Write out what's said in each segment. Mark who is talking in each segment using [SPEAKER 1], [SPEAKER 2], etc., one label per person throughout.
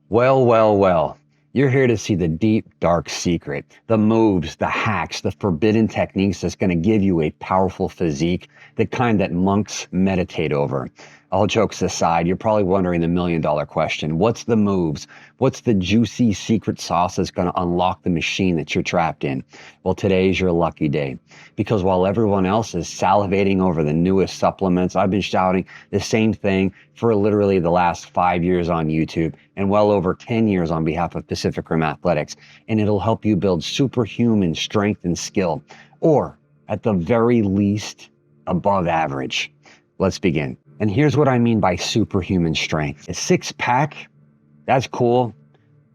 [SPEAKER 1] Well, well, well. You're here to see the deep, dark secret, the moves, the hacks, the forbidden techniques that's going to give you a powerful physique, the kind that monks meditate over. All jokes aside, you're probably wondering the million-dollar question. What's the moves? What's the juicy secret sauce that's going to unlock the machine that you're trapped in? Well, today's your lucky day. Because while everyone else is salivating over the newest supplements, I've been shouting the same thing for literally the last 5 years on YouTube and well over 10 years on behalf of Pacific Rim Athletics. And it'll help you build superhuman strength and skill, or at the very least, above average. Let's begin. And here's what I mean by superhuman strength. A six-pack, that's cool.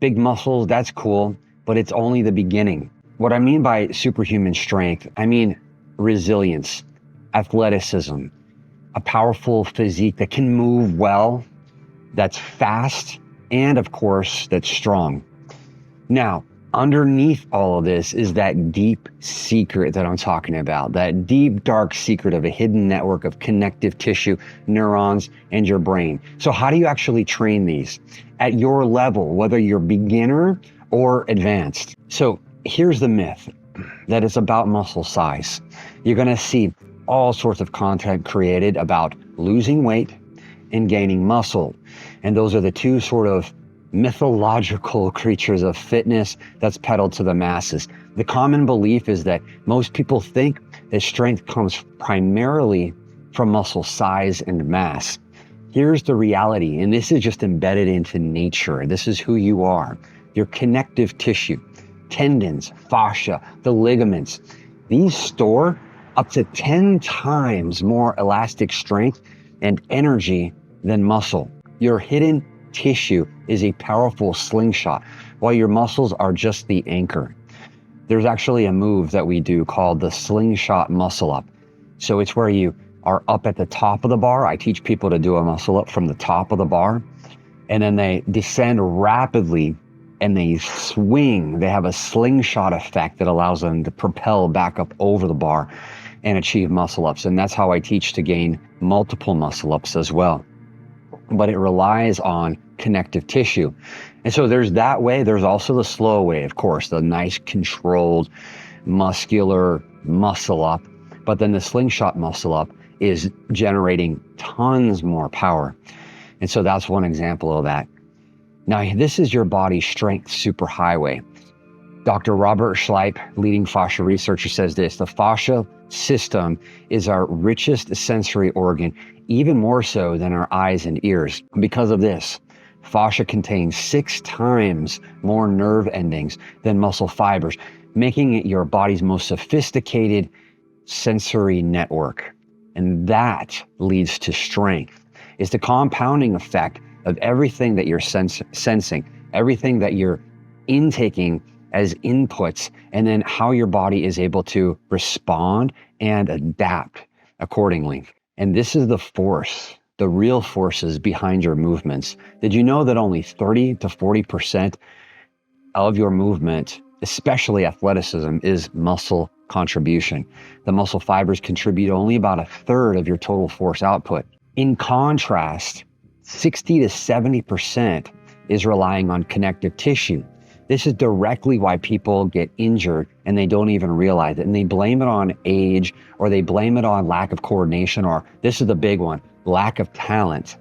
[SPEAKER 1] Big muscles, that's cool, but it's only the beginning. What I mean by superhuman strength, I mean resilience, athleticism, a powerful physique that can move well, that's fast, and of course, that's strong. Now, underneath all of this is that deep secret that I'm talking about, that deep, dark secret of a hidden network of connective tissue, neurons, and your brain. So how do you actually train these at your level, whether you're beginner or advanced? So here's the myth that it's about muscle size. You're going to see all sorts of content created about losing weight and gaining muscle. And those are the two sort of mythological creatures of fitness that's peddled to the masses. The common belief is that most people think that strength comes primarily from muscle size and mass. Here's the reality, and this is just embedded into nature. This is who you are. Your connective tissue, tendons, fascia, the ligaments, these store up to 10 times more elastic strength and energy than muscle. Your hidden tissue is a powerful slingshot, while your muscles are just the anchor. There's actually a move that we do called the slingshot muscle up. So it's where you are up at the top of the bar. I teach people to do a muscle up from the top of the bar, and then they descend rapidly and they swing. They have a slingshot effect that allows them to propel back up over the bar and achieve muscle ups. And that's how I teach to gain multiple muscle ups as well. But it relies on connective tissue. And so there's that way. There's also the slow way, of course, the nice controlled muscular muscle up. But then the slingshot muscle up is generating tons more power. And so that's one example of that. Now, this is your body's strength superhighway. Dr. Robert Schleip, leading fascia researcher, says this: the fascia system is our richest sensory organ, even more so than our eyes and ears. Because of this, fascia contains 6 times more nerve endings than muscle fibers, making it your body's most sophisticated sensory network. And that leads to strength. It's the compounding effect of everything that you're sensing, everything that you're intaking as inputs, and then how your body is able to respond and adapt accordingly. And this is the force, the real forces behind your movements. Did you know that only 30 to 40% of your movement, especially athleticism, is muscle contribution? The muscle fibers contribute only about 1/3 of your total force output. In contrast, 60 to 70% is relying on connective tissue. This is directly why people get injured and they don't even realize it. And they blame it on age, or they blame it on lack of coordination, or this is the big one, lack of talent.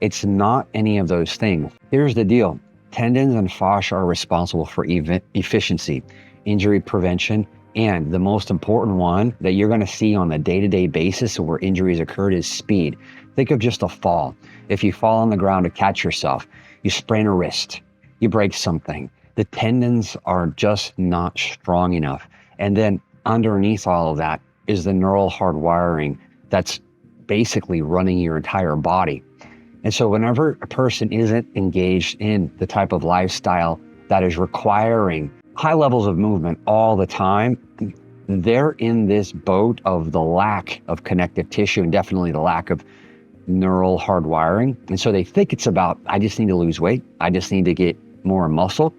[SPEAKER 1] It's not any of those things. Here's the deal. Tendons and fascia are responsible for efficiency, injury prevention, and the most important one that you're going to see on a day-to-day basis where injuries occurred is speed. Think of just a fall. If you fall on the ground to catch yourself, you sprain a wrist, you break something. The tendons are just not strong enough. And then underneath all of that is the neural hardwiring that's basically running your entire body. And so whenever a person isn't engaged in the type of lifestyle that is requiring high levels of movement all the time, they're in this boat of the lack of connective tissue and definitely the lack of neural hardwiring. And so they think it's about, I just need to lose weight. I just need to get more muscle.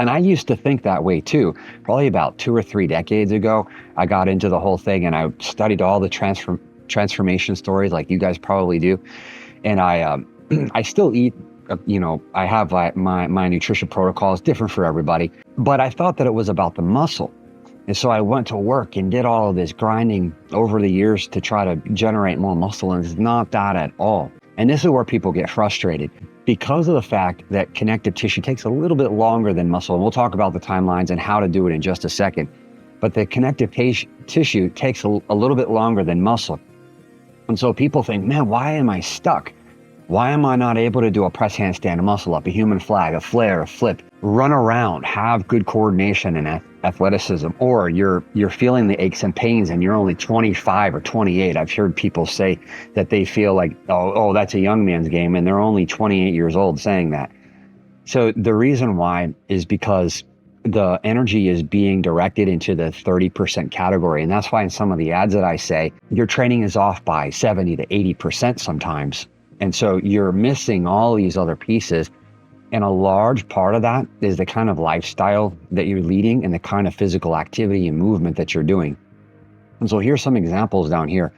[SPEAKER 1] And I used to think that way too. Probably about 2 or 3 decades ago, I got into the whole thing and I studied all the transformation stories like you guys probably do. And I still eat I have my nutrition protocol is different for everybody, but I thought that it was about the muscle. And so I went to work and did all of this grinding over the years to try to generate more muscle, and it's not that at all. And this is where people get frustrated because of the fact that connective tissue takes a little bit longer than muscle. And we'll talk about the timelines and how to do it in just a second. But the connective tissue takes a little bit longer than muscle. And so people think, man, why am I stuck? Why am I not able to do a press handstand, a muscle up, a human flag, a flare, a flip, run around, have good coordination and athleticism? Or you're feeling the aches and pains and you're only 25 or 28. I've heard people say that they feel like, oh, that's a young man's game, and they're only 28 years old saying that. So the reason why is because the energy is being directed into the 30% category. And that's why in some of the ads that I say, your training is off by 70 to 80% sometimes. And so you're missing all these other pieces. And a large part of that is the kind of lifestyle that you're leading and the kind of physical activity and movement that you're doing. And so here's some examples down here.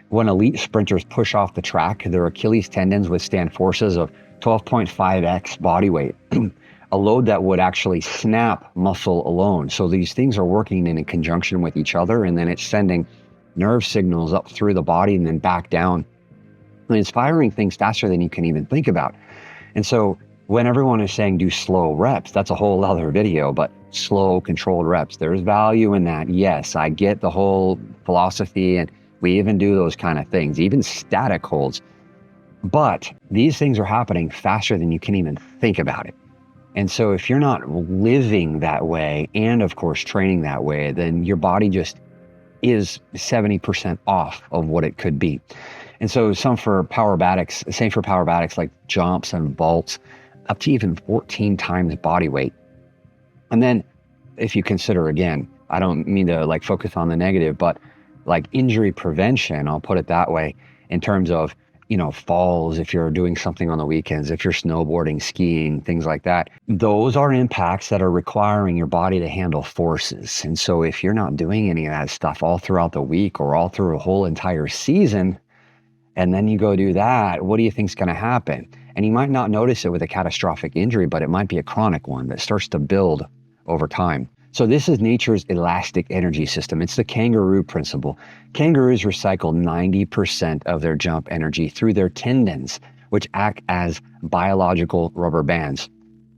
[SPEAKER 1] When elite sprinters push off the track, their Achilles tendons withstand forces of 12.5x body weight, a load that would actually snap muscle alone. So these things are working in conjunction with each other, and then it's sending nerve signals up through the body and then back down, and it's firing things faster than you can even think about. And so when everyone is saying do slow reps, that's a whole other video, but slow controlled reps, there's value in that. Yes, I get the whole philosophy, and we even do those kind of things, even static holds. But these things are happening faster than you can even think about it. And so if you're not living that way, and of course training that way, then your body just is 70% off of what it could be. And so same for Powerbatics, like jumps and vaults, up to even 14 times body weight. And then if you consider, again, I don't mean to like focus on the negative, but like injury prevention, I'll put it that way, in terms of, falls, if you're doing something on the weekends, if you're snowboarding, skiing, things like that, those are impacts that are requiring your body to handle forces. And so if you're not doing any of that stuff all throughout the week or all through a whole entire season, and then you go do that, what do you think is going to happen? And you might not notice it with a catastrophic injury, but it might be a chronic one that starts to build over time. So this is nature's elastic energy system. It's the kangaroo principle. Kangaroos recycle 90% of their jump energy through their tendons, which act as biological rubber bands.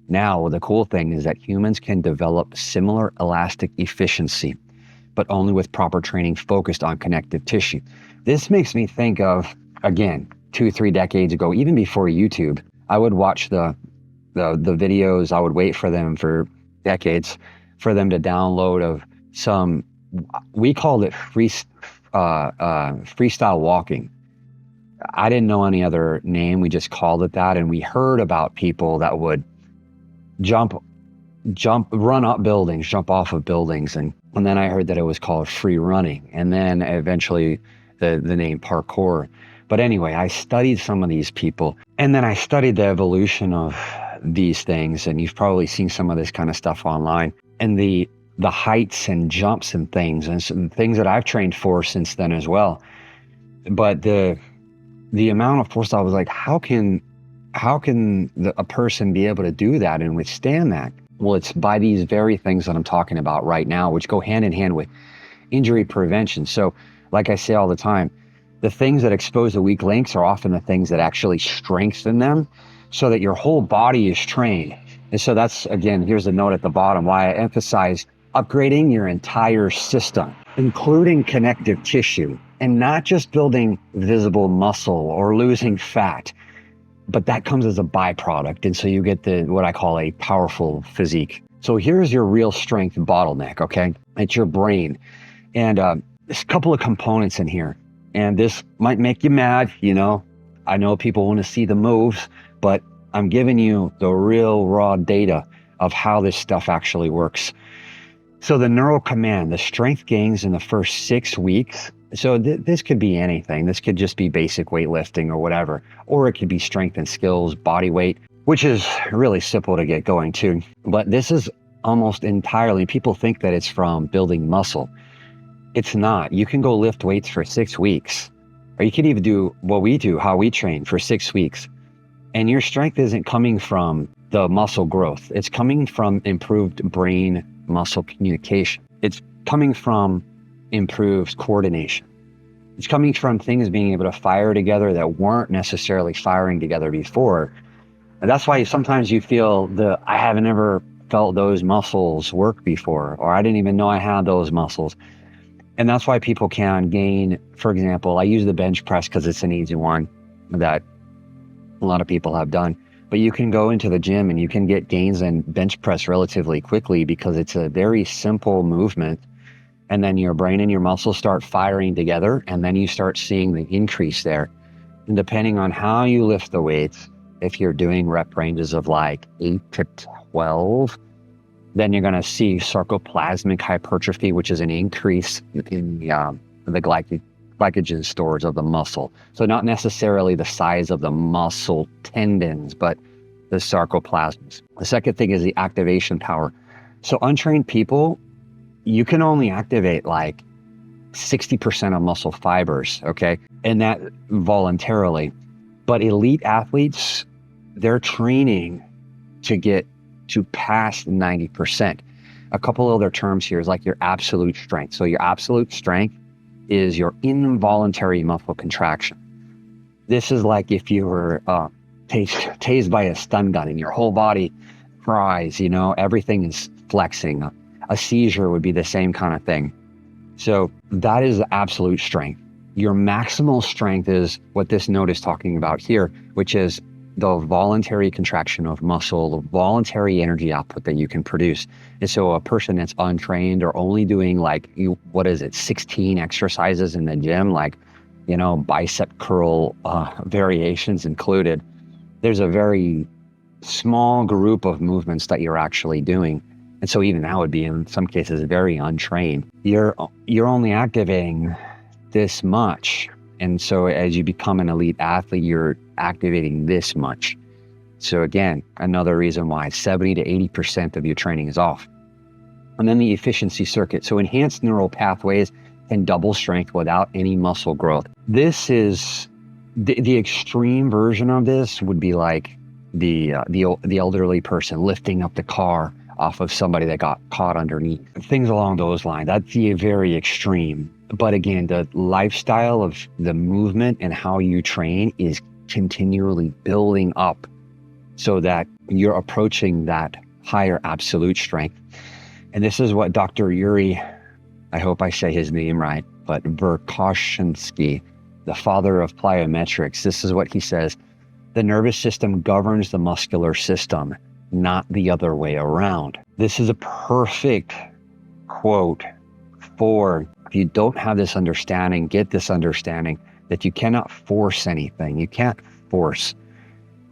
[SPEAKER 1] Now, the cool thing is that humans can develop similar elastic efficiency, but only with proper training focused on connective tissue. This makes me think of, again, 2-3 decades ago, even before YouTube, I would watch the videos. I would wait for them for decades for them to download of some, we called it freestyle walking. I didn't know any other name. We just called it that. And we heard about people that would run up buildings, jump off of buildings. And then I heard that it was called free running. And then eventually the name parkour. But anyway, I studied some of these people, and then I studied the evolution of these things. And you've probably seen some of this kind of stuff online, and the heights and jumps and things, and some things that I've trained for since then as well. But the amount of force, I was like, how can a person be able to do that and withstand that? Well, it's by these very things that I'm talking about right now, which go hand in hand with injury prevention. So like I say all the time, the things that expose the weak links are often the things that actually strengthen them, so that your whole body is trained. And so that's, again, here's a note at the bottom, why I emphasize upgrading your entire system, including connective tissue, and not just building visible muscle or losing fat, but that comes as a byproduct. And so you get what I call a powerful physique. So here's your real strength bottleneck, okay? It's your brain. And there's a couple of components in here. And this might make you mad, I know people want to see the moves, but I'm giving you the real raw data of how this stuff actually works. So the neural command, the strength gains in the first 6 weeks. So this could be anything. This could just be basic weightlifting or whatever, or it could be strength and skills, body weight, which is really simple to get going too. But this is almost entirely, people think that it's from building muscle. It's not. You can go lift weights for 6 weeks, or you could even do what we do, how we train, for 6 weeks. And your strength isn't coming from the muscle growth. It's coming from improved brain muscle communication. It's coming from improved coordination. It's coming from things being able to fire together that weren't necessarily firing together before. And that's why sometimes you feel I haven't ever felt those muscles work before, or I didn't even know I had those muscles. And that's why people can gain, for example, I use the bench press because it's an easy one that a lot of people have done. But you can go into the gym and you can get gains in bench press relatively quickly because it's a very simple movement. And then your brain and your muscles start firing together, and then you start seeing the increase there. And depending on how you lift the weights, if you're doing rep ranges of like 8 to 12, then you're going to see sarcoplasmic hypertrophy, which is an increase in the glycogen stores of the muscle. So not necessarily the size of the muscle tendons, but the sarcoplasms. The second thing is the activation power. So untrained people, you can only activate like 60% of muscle fibers, okay? And that voluntarily. But elite athletes, they're training to get to past 90%. A couple other terms here is like your absolute strength. So your absolute strength is your involuntary muscle contraction. This is like if you were tased by a stun gun and your whole body fries, everything is flexing. A seizure would be the same kind of thing. So that is the absolute strength. Your maximal strength is what this note is talking about here, which is the voluntary contraction of muscle, the voluntary energy output that you can produce. And so a person that's untrained or only doing 16 exercises in the gym, bicep curl variations included, there's a very small group of movements that you're actually doing. And so even that would be in some cases very untrained. You're only activating this much. And so as you become an elite athlete, you're activating this much. So again, another reason why 70 to 80% of your training is off. And then the efficiency circuit. So enhanced neural pathways can double strength without any muscle growth. This is the extreme version of this would be like the elderly person lifting up the car off of somebody that got caught underneath. Things along those lines. That's the very extreme. But again, the lifestyle of the movement and how you train is continually building up so that you're approaching that higher absolute strength. And this is what Dr. Yuri, I hope I say his name right, but Verkhoshansky, the father of plyometrics, this is what he says: the nervous system governs the muscular system, not the other way around. This is a perfect quote for, if you don't have this understanding, get this understanding that you cannot force anything. You can't force.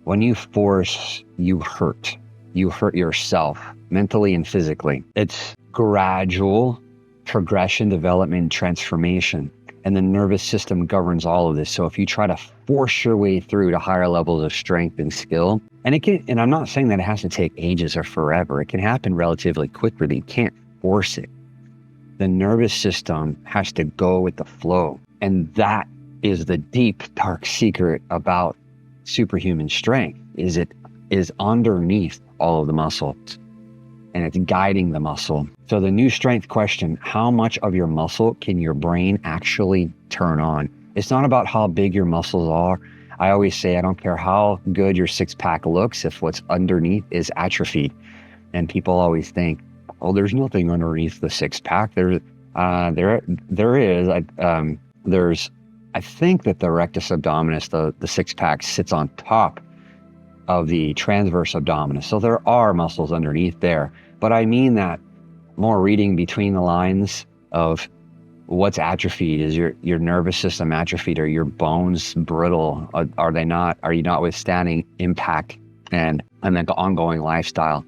[SPEAKER 1] When you force, you hurt. You hurt yourself mentally and physically. It's gradual progression, development, transformation. And the nervous system governs all of this. So if you try to force your way through to higher levels of strength and skill, and I'm not saying that it has to take ages or forever. It can happen relatively quickly, but you can't force it. The nervous system has to go with the flow. And that is the deep, dark secret about superhuman strength, is it is underneath all of the muscles and it's guiding the muscle. So the new strength question: how much of your muscle can your brain actually turn on? It's not about how big your muscles are. I always say, I don't care how good your six-pack looks if what's underneath is atrophied. And people always think, oh, there's nothing underneath the six-pack. There is. I think that the rectus abdominis, the six-pack, sits on top of the transverse abdominis. So there are muscles underneath there. But I mean that more reading between the lines of what's atrophied. Is your nervous system atrophied? Are your bones brittle? Are they not? Are you not withstanding impact and the ongoing lifestyle?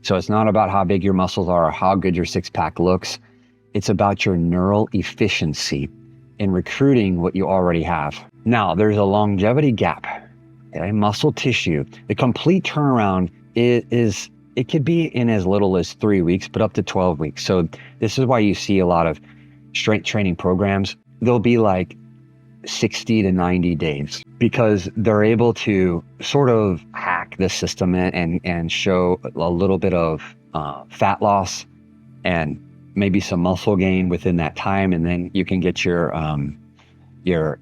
[SPEAKER 1] So it's not about how big your muscles are or how good your six-pack looks. It's about your neural efficiency in recruiting what you already have. Now, there's a longevity gap. Okay? Muscle tissue. The complete turnaround is it could be in as little as 3 weeks, but up to 12 weeks. So this is why you see a lot of strength training programs. They'll be like 60 to 90 days, because they're able to sort of hack the system and show a little bit of fat loss and maybe some muscle gain within that time. And then you can get your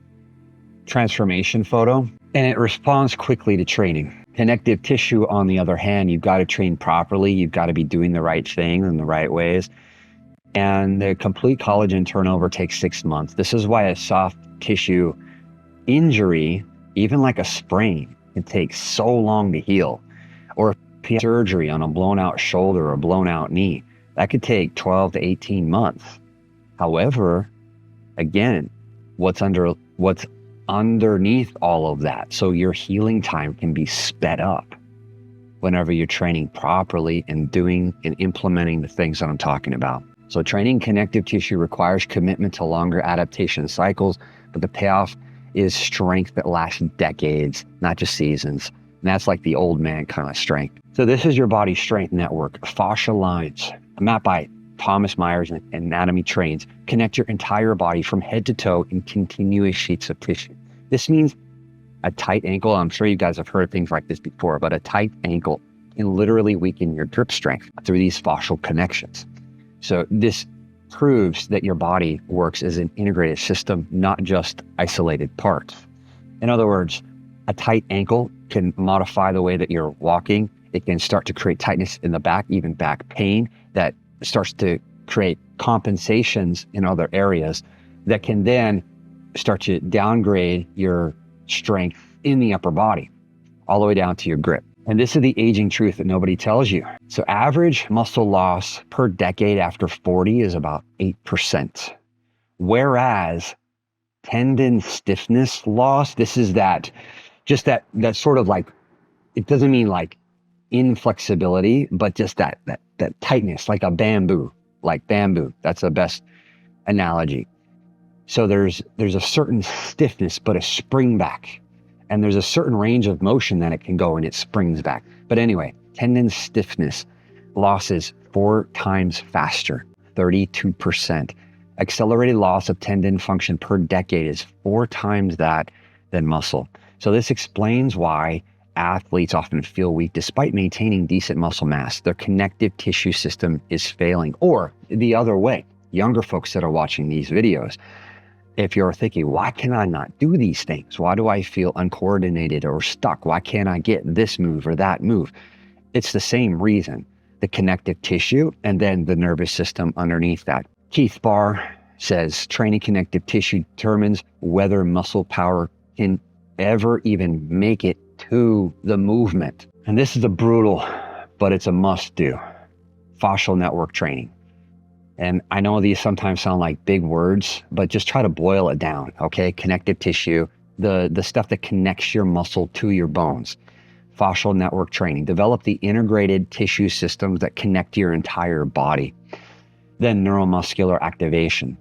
[SPEAKER 1] transformation photo, and it responds quickly to training. Connective tissue, on the other hand, you've got to train properly. You've got to be doing the right things in the right ways. And the complete collagen turnover takes 6 months. This is why a soft tissue injury, even like a sprain, can take so long to heal. Or surgery on a blown out shoulder or blown out knee, that could take 12 to 18 months. However, again, what's underneath all of that, so your healing time can be sped up whenever you're training properly and doing and implementing the things that I'm talking about. So training connective tissue requires commitment to longer adaptation cycles, but the payoff is strength that lasts decades, not just seasons. And that's like the old man kind of strength. So this is your body strength network. Fascia lines, mapped by Thomas Myers and Anatomy Trains, connect your entire body from head to toe in continuous sheets of tissue. This means a tight ankle. I'm sure you guys have heard things like this before, but a tight ankle can literally weaken your grip strength through these fascial connections. So this proves that your body works as an integrated system, not just isolated parts. In other words, a tight ankle can modify the way that you're walking. It can start to create tightness in the back, even back pain, that starts to create compensations in other areas that can then start to downgrade your strength in the upper body, all the way down to your grip. And this is the aging truth that nobody tells you. So average muscle loss per decade after 40 is about 8%. Whereas tendon stiffness loss, this is that sort of like, it doesn't mean like inflexibility, but just that tightness, like bamboo. That's the best analogy. So there's a certain stiffness, but a spring back. And there's a certain range of motion that it can go and it springs back. But anyway, tendon stiffness losses 4 times faster, 32%. Accelerated loss of tendon function per decade is 4 times that than muscle. So this explains why athletes often feel weak despite maintaining decent muscle mass. Their connective tissue system is failing. Or the other way, younger folks that are watching these videos, if you're thinking, why can I not do these things? Why do I feel uncoordinated or stuck? Why can't I get this move or that move? It's the same reason, the connective tissue and then the nervous system underneath that. Keith Barr says training connective tissue determines whether muscle power can ever even make it to the movement. And this is a brutal, but it's a must do. Fascial network training. And I know these sometimes sound like big words, but just try to boil it down, okay? Connective tissue, the stuff that connects your muscle to your bones. Fascial network training. Develop the integrated tissue systems that connect your entire body. Then neuromuscular activation.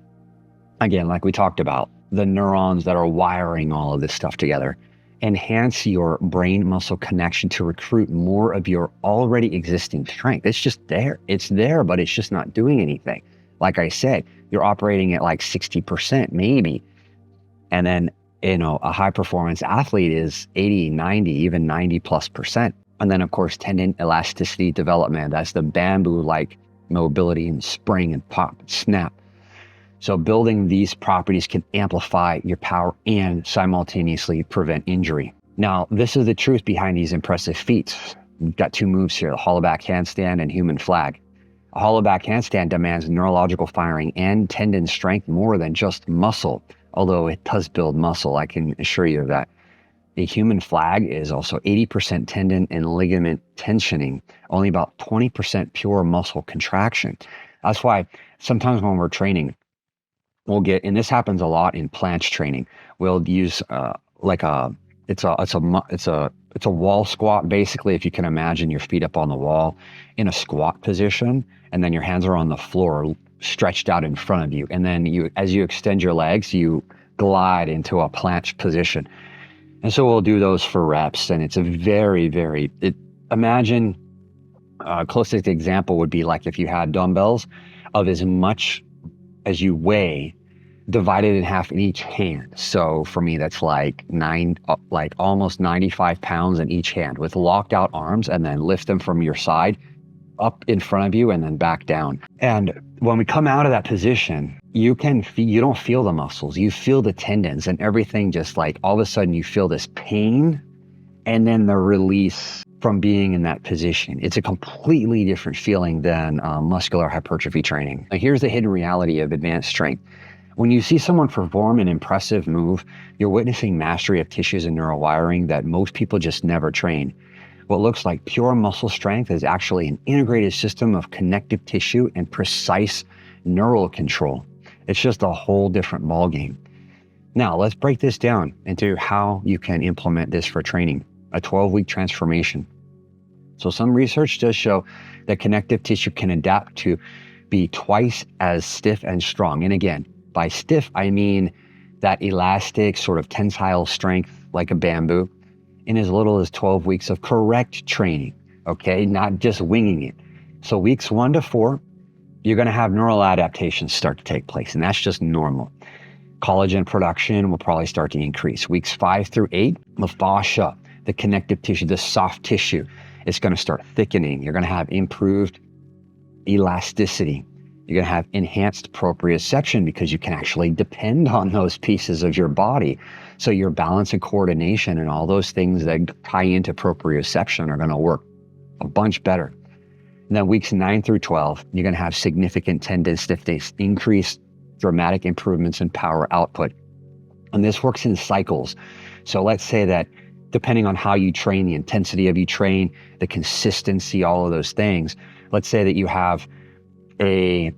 [SPEAKER 1] Again, like we talked about, the neurons that are wiring all of this stuff together. Enhance your brain muscle connection to recruit more of your already existing strength. It's just there. It's there, but it's just not doing anything. Like I said, you're operating at like 60% maybe. And then, a high performance athlete is 80, 90, even 90+%. And then of course, tendon elasticity development. That's the bamboo-like mobility and spring and pop and snap. So building these properties can amplify your power and simultaneously prevent injury. Now, this is the truth behind these impressive feats. We've got 2 moves here, the hollow back handstand and human flag. A hollow back handstand demands neurological firing and tendon strength more than just muscle, although it does build muscle, I can assure you of that. The human flag is also 80% tendon and ligament tensioning, only about 20% pure muscle contraction. That's why sometimes when we're training, we'll get, and this happens a lot in planche training, we'll use it's a wall squat. Basically, if you can imagine your feet up on the wall in a squat position, and then your hands are on the floor stretched out in front of you. And then as you extend your legs, you glide into a planche position. And so we'll do those for reps. And it's a imagine closest example would be like if you had dumbbells of as much as you weigh, divided in half in each hand. So for me, that's like almost 95 pounds in each hand with locked out arms, and then lift them from your side up in front of you and then back down. And when we come out of that position, you don't feel the muscles, you feel the tendons and everything, just like all of a sudden you feel this pain and then the release from being in that position. It's a completely different feeling than muscular hypertrophy training. Now, here's the hidden reality of advanced strength. When you see someone perform an impressive move, you're witnessing mastery of tissues and neural wiring that most people just never train. What looks like pure muscle strength is actually an integrated system of connective tissue and precise neural control. It's just a whole different ballgame. Now, let's break this down into how you can implement this for training, a 12-week transformation. So some research does show that connective tissue can adapt to be twice as stiff and strong. And again, by stiff, I mean that elastic sort of tensile strength like a bamboo in as little as 12 weeks of correct training, okay? Not just winging it. So weeks 1 to 4, you're gonna have neural adaptations start to take place, and that's just normal. Collagen production will probably start to increase. Weeks 5 through 8, the fascia, the connective tissue, the soft tissue, is gonna start thickening. You're gonna have improved elasticity. You're going to have enhanced proprioception because you can actually depend on those pieces of your body. So your balance and coordination and all those things that tie into proprioception are going to work a bunch better. And then weeks 9 through 12, you're going to have significant tendon stiffness, increased dramatic improvements in power output. And this works in cycles. So let's say that depending on how you train, the intensity of you train, the consistency, all of those things, let's say that you have I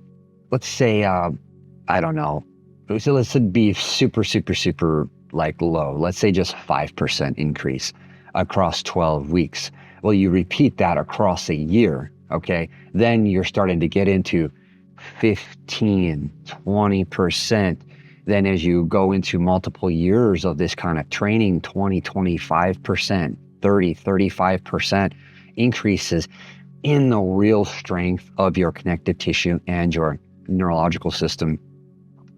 [SPEAKER 1] don't know. So let's be super like low. Let's say just 5% increase across 12 weeks. Well, you repeat that across a year, okay? Then you're starting to get into 15, 20%. Then as you go into multiple years of this kind of training, 20, 25%, 30, 35% increases in the real strength of your connective tissue and your neurological system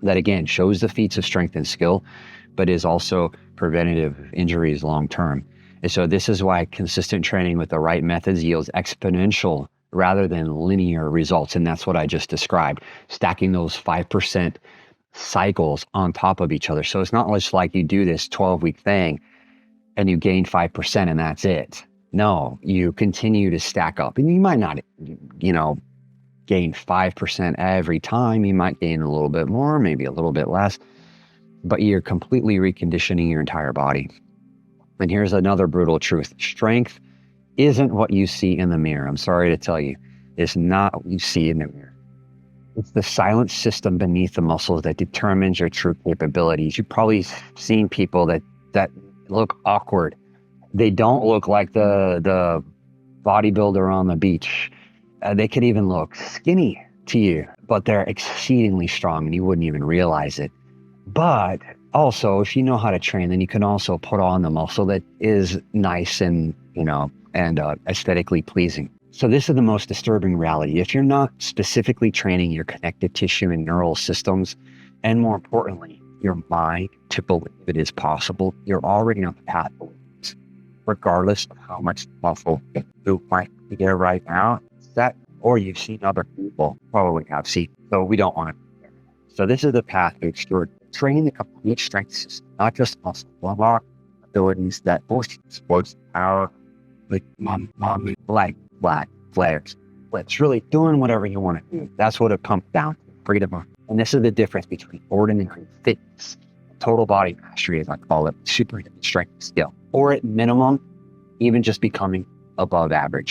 [SPEAKER 1] that, again, shows the feats of strength and skill, but is also preventative of injuries long-term. And so this is why consistent training with the right methods yields exponential rather than linear results. And that's what I just described, stacking those 5% cycles on top of each other. So it's not just like you do this 12-week thing and you gain 5% and that's it. No, you continue to stack up, and you might not, gain 5% every time. You might gain a little bit more, maybe a little bit less, but you're completely reconditioning your entire body. And here's another brutal truth. Strength isn't what you see in the mirror. I'm sorry to tell you, it's not what you see in the mirror. It's the silent system beneath the muscles that determines your true capabilities. You've probably seen people that look awkward. They don't look like the bodybuilder on the beach. They could even look skinny to you, but they're exceedingly strong and you wouldn't even realize it. But also, if you know how to train, then you can also put on the muscle that is nice and aesthetically pleasing. So this is the most disturbing reality. If you're not specifically training your connective tissue and neural systems, and more importantly, your mind to believe it is possible, you're already on the path to lose, regardless of how much muscle you might be there right now. That, or you've seen other people probably have seen. So we don't want to be there. So this is the path to extort. Train the complete strength system, not just muscle, lumbar abilities that boost explosive power, like flat flares, flips, really doing whatever you want to do. That's what it comes down to, freedom. And this is the difference between ordinary fitness, total body mastery, as I call it, superhuman strength and skill, or at minimum, even just becoming above average.